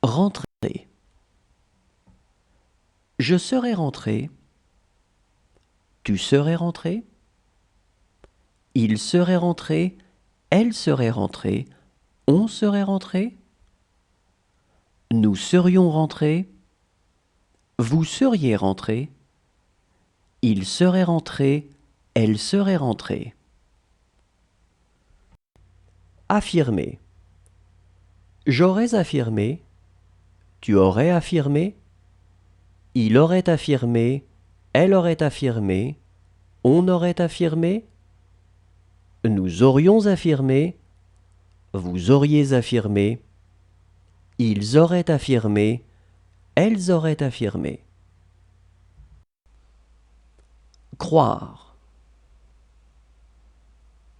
Rentrer. Je serais rentré. Tu serais rentré. Il serait rentré. Elle serait rentrée. On serait rentré. Nous serions rentrés. Vous seriez rentré. Il serait rentré. Elle serait rentrée. Affirmer. J'aurais affirmé. Tu aurais affirmé. Il aurait affirmé. Elle aurait affirmé. On aurait affirmé. Nous aurions affirmé. Vous auriez affirmé. Ils auraient affirmé. Elles auraient affirmé. Croire.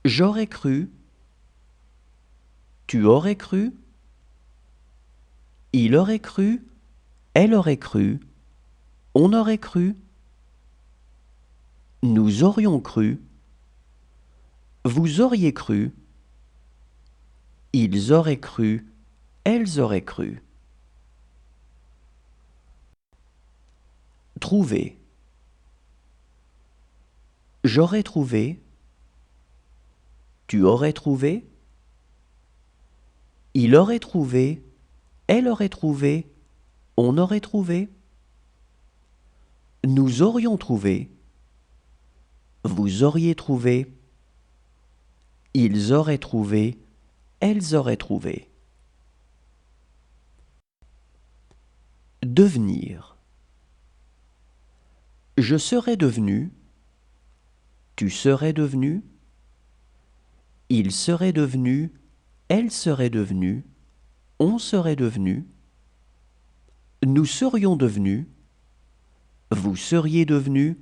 J'aurais cru. Tu aurais cru. Il aurait cru. Elle aurait cru. On aurait cru. Nous aurions cru. Vous auriez cru. Ils auraient cru. Elles auraient cru. Trouver. J'aurais trouvé. Tu aurais trouvé. Il aurait trouvé. Elle aurait trouvé. On aurait trouvé. Nous aurions trouvé. Vous auriez trouvé. Ils auraient trouvé. Elles auraient trouvé. Devenir. Je serais devenu. Tu serais devenu. Il serait devenu. Elle serait devenue. On serait devenu. Nous serions devenus. Vous seriez devenu.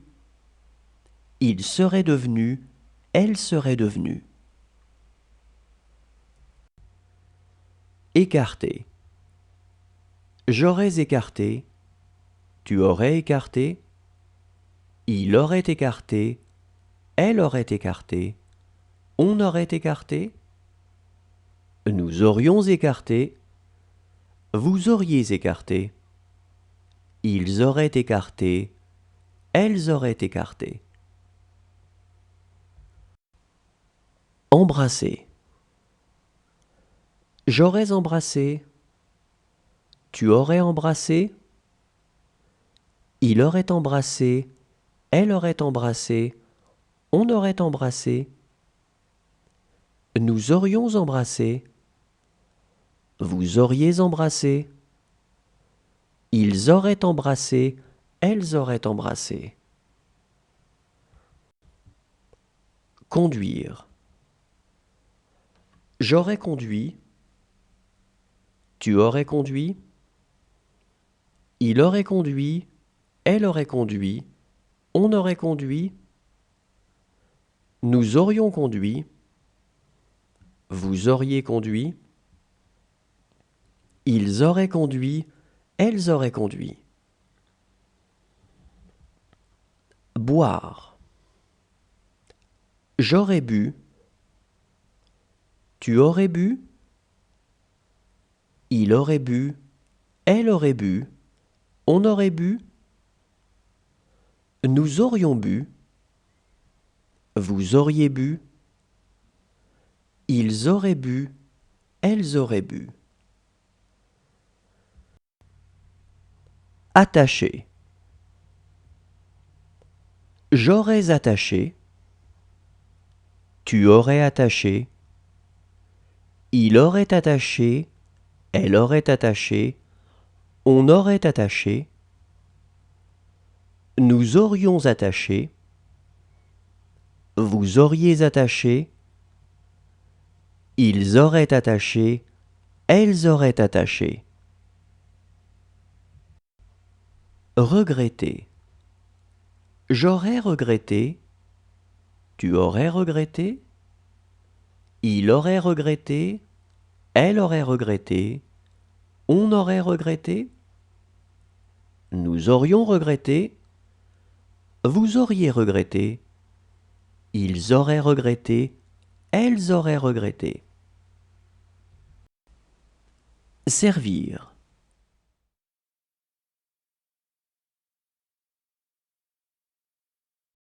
Il serait devenu. Elle serait devenue. Écarter. J'aurais écarté. Tu aurais écarté. Il aurait écarté. Elle aurait écarté. On aurait écarté. Nous aurions écarté. Vous auriez écarté. Ils auraient écarté. Elles auraient écarté. Embrasser. J'aurais embrassé. Tu aurais embrassé. Il aurait embrassé. Elle aurait embrassé. On aurait embrassé. Nous aurions embrassé. Vous auriez embrassé. Ils auraient embrassé. Elles auraient embrassé. Conduire. J'aurais conduit. Tu aurais conduit. Il aurait conduit. Elle aurait conduit. On aurait conduit. Nous aurions conduit. Vous auriez conduit. Ils auraient conduit. Elles auraient conduit. Boire. J'aurais bu. Tu aurais bu. Il aurait bu. Elle aurait bu. On aurait bu. Nous aurions bu. Vous auriez bu. Ils auraient bu. Elles auraient bu. Attacher. J'aurais attaché. Tu aurais attaché. Il aurait attaché. Elle aurait attaché. On aurait attaché. Nous aurions attaché. Vous auriez attaché. Ils auraient attaché. Elles auraient attaché. Regretter. J'aurais regretté. Tu aurais regretté. Il aurait regretté. Elle aurait regretté. On aurait regretté. Nous aurions regretté. Vous auriez regretté. Ils auraient regretté. Elles auraient regretté. Servir.